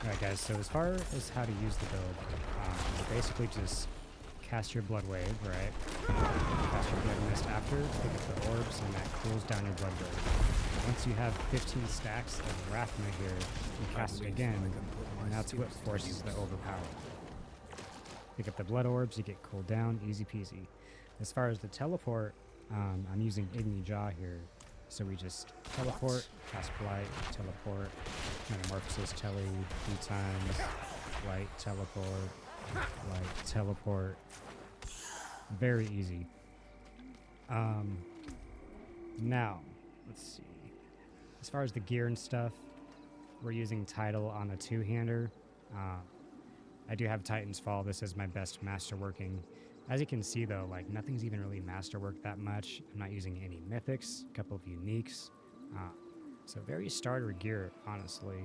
Alright guys, so as far as how to use the build, you basically just cast your Blood Wave, right? Cast your Blood Mist after, pick up the orbs, and that cools down your Blood Wave. Once you have 15 stacks of Rathma here, you cast it again, and that's what forces the overpower. Pick up the Blood Orbs, you get cooled down, easy peasy. As far as the teleport, I'm using Igni Jaw here. So we just teleport, cast Blight, teleport, Metamorphosis Telly 3 times, Blight, teleport. Very easy. Now, let's see. As far as the gear and stuff, we're using Tidal on the two-hander. I do have Titan's Fall. This is my best masterworking. As you can see though, like nothing's even really masterworked that much. I'm not using any mythics, a couple of uniques. So very starter gear, honestly.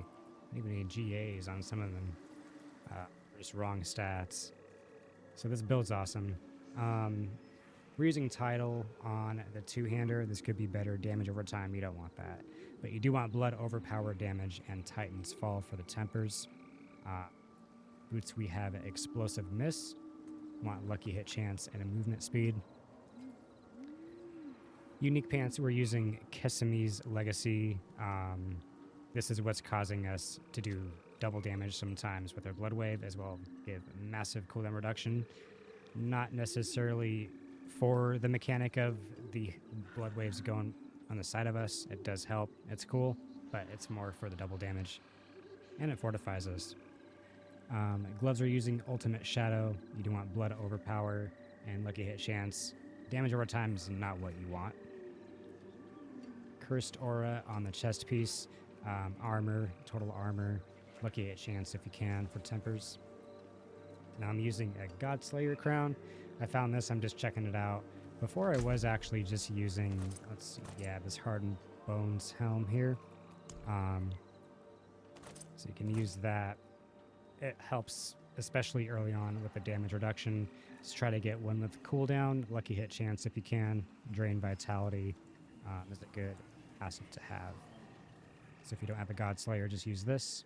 Not even any GAs on some of them. Just wrong stats. So this build's awesome. We're using Tidal on the two-hander. This could be better damage over time. You don't want that. But you do want Blood Overpower damage and Titan's Fall for the tempers. Boots, we have Explosive Miss. Want Lucky Hit Chance and a movement speed. Unique pants, we're using Kesami's Legacy. This is what's causing us to do double damage sometimes with our Blood Wave, as well give massive cooldown reduction. Not necessarily for the mechanic of the Blood Waves going on the side of us. It does help, it's cool, but it's more for the double damage. And it fortifies us. Gloves are using Ultimate Shadow. You do want Blood Overpower and Lucky Hit Chance. Damage over time is not what you want. Cursed Aura on the chest piece. Armor, total armor. Lucky Hit Chance if you can for tempers. Now I'm using a Godslayer crown. I found this, I'm just checking it out. Before I was actually just using, let's see, yeah, this Hardened Bones helm here. So you can use that. It helps, especially early on with the damage reduction. Just try to get one with cooldown, Lucky Hit Chance if you can, Drain Vitality is a good passive to have. So if you don't have a Godslayer, just use this.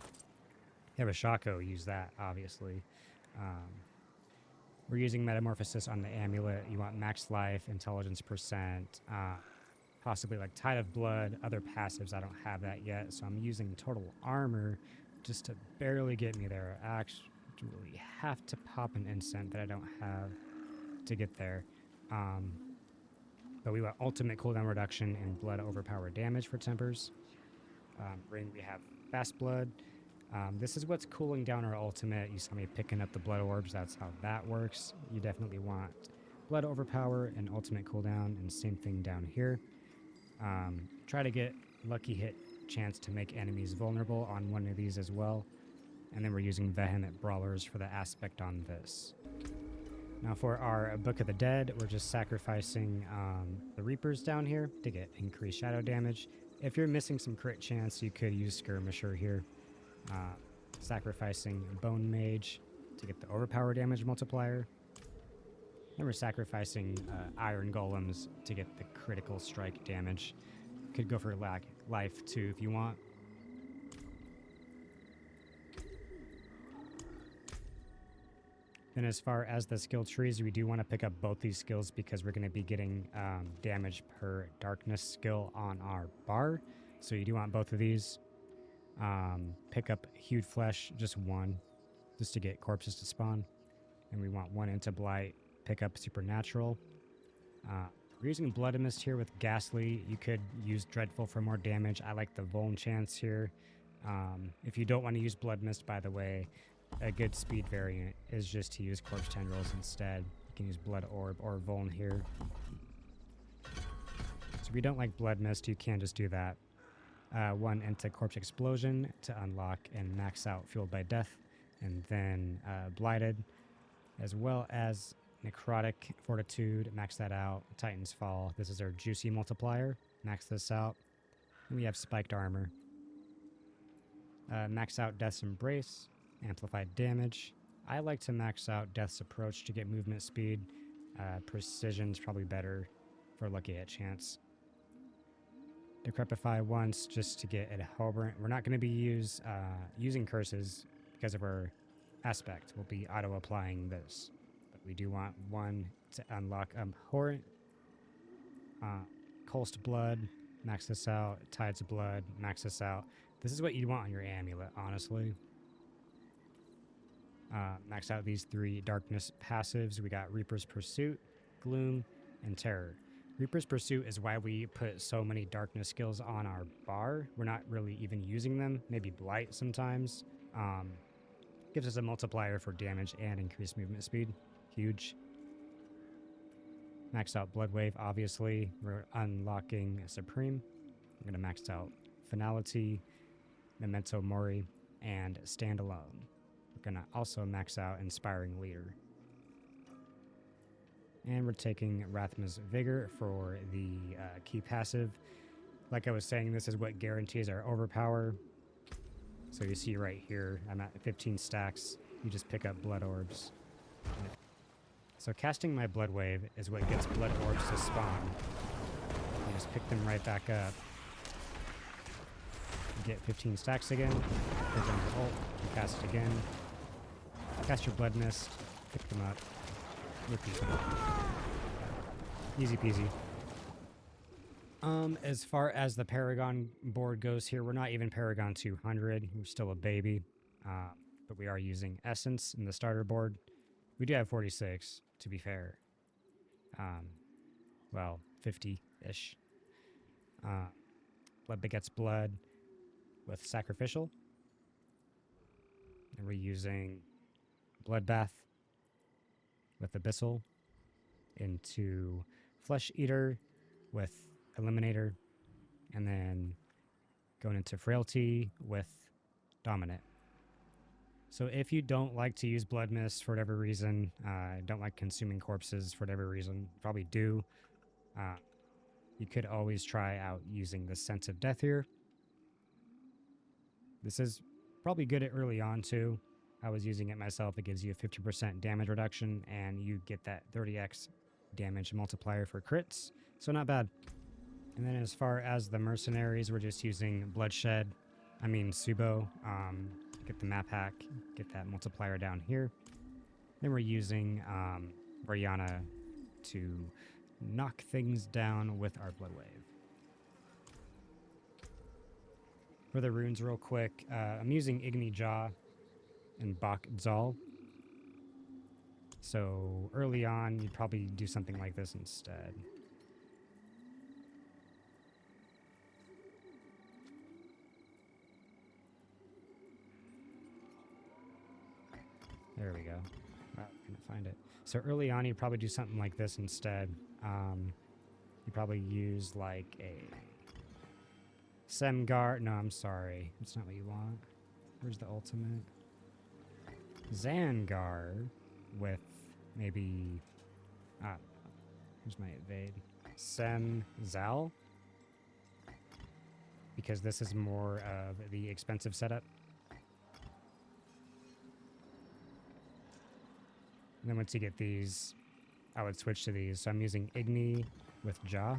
If you have a Shaco, use that, obviously. We're using Metamorphosis on the amulet. You want max life, intelligence percent, possibly like Tide of Blood, other passives. I don't have that yet, so I'm using total armor just to barely get me there. I actually have to pop an instant that I don't have to get there. But we want ultimate cooldown reduction and Blood Overpower damage for tempers. Ring, we have Fast Blood. This is what's cooling down our ultimate. You saw me picking up the Blood Orbs. That's how that works. You definitely want Blood Overpower and ultimate cooldown, and same thing down here. Try to get Lucky Hit Chance to make enemies vulnerable on one of these as well. And then we're using Vehement Brawlers for the aspect on this. Now for our Book of the Dead, we're just sacrificing the Reapers down here to get increased shadow damage. If you're missing some crit chance, you could use Skirmisher here. Sacrificing Bone Mage to get the overpower damage multiplier. Then we're sacrificing Iron Golems to get the critical strike damage. Could go for life too if you want. Then as far as the skill trees, we do want to pick up both these skills because we're going to be getting damage per darkness skill on our bar. So you do want both of these. Pick up Hued Flesh, just one, just to get corpses to spawn. And we want one into Blight. Pick up Supernatural. We're using Blood Mist here with Ghastly. You could use Dreadful for more damage. I like the Vuln chance here. If you don't want to use Blood Mist, by the way, a good speed variant is just to use Corpse Tendrils instead. You can use Blood Orb or Vuln here. So if you don't like Blood Mist, you can just do that. One into Corpse Explosion to unlock and max out Fueled by Death. And then Blighted, as well as Necrotic Fortitude, max that out. Titan's Fall, this is our juicy multiplier. Max this out. And we have Spiked Armor. Max out Death's Embrace, amplified damage. I like to max out Death's Approach to get movement speed. Precision's probably better for Lucky Hit Chance. Decrepify once just to get a Hellbrand. We're not going to be using curses because of our aspect. We'll be auto-applying this. But we do want one to unlock Horrent. Coast Blood, max this out. Tides of Blood, max this out. This is what you want on your amulet, honestly. Max out these 3 darkness passives. We got Reaper's Pursuit, Gloom, and Terror. Reaper's Pursuit is why we put so many darkness skills on our bar. We're not really even using them. Maybe Blight sometimes. Gives us a multiplier for damage and increased movement speed. Huge. Maxed out Blood Wave, obviously. We're unlocking Supreme. I'm going to max out Finality, Memento Mori, and Standalone. We're going to also max out Inspiring Leader. And we're taking Rathma's Vigor for the key passive. Like I was saying, this is what guarantees our overpower. So you see right here, I'm at 15 stacks. You just pick up Blood Orbs. So casting my Blood Wave is what gets Blood Orbs to spawn. You just pick them right back up. You get 15 stacks again. Put on your ult. You cast it again. Cast your Blood Mist. Pick them up. Repeat. Easy peasy. As far as the Paragon board goes here, we're not even Paragon 200. We're still a baby. But we are using Essence in the starter board. We do have 46, to be fair. Well, 50-ish. Blood Begets Blood with Sacrificial. And we're using Bloodbath with Abyssal into Flesh Eater with Eliminator, and then going into Frailty with Dominant. So if you don't like to use Blood Mist for whatever reason, don't like consuming corpses for whatever reason, probably do, you could always try out using the Sense of Death here. This is probably good at early on too. I was using it myself. It gives you a 50% damage reduction, and you get that 30x damage multiplier for crits, so not bad. And then as far as the mercenaries, we're just using Subo. Get the map hack, get that multiplier down here. Then we're using Brianna to knock things down with our Blood Wave. For the runes real quick, I'm using Igni Jaw and Bak Zal. So early on, you'd probably do something like this instead. There we go. Wow, couldn't find it. So early on, you'd probably do something like this instead. You probably use like a Semgar. No, I'm sorry. That's not what you want. Where's the ultimate? Zangar with maybe... here's my evade. Sem-Zal. Because this is more of the expensive setup. And then once you get these, I would switch to these. So I'm using Igni with Jaw.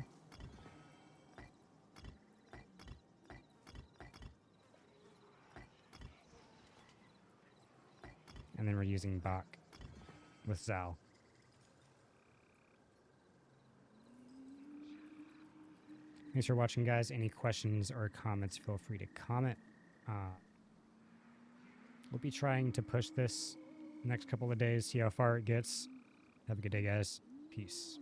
And then we're using Bak with Zal. Thanks for watching, guys. Any questions or comments, feel free to comment. We'll be trying to push this next couple of days, see how far it gets. Have a good day, guys. Peace.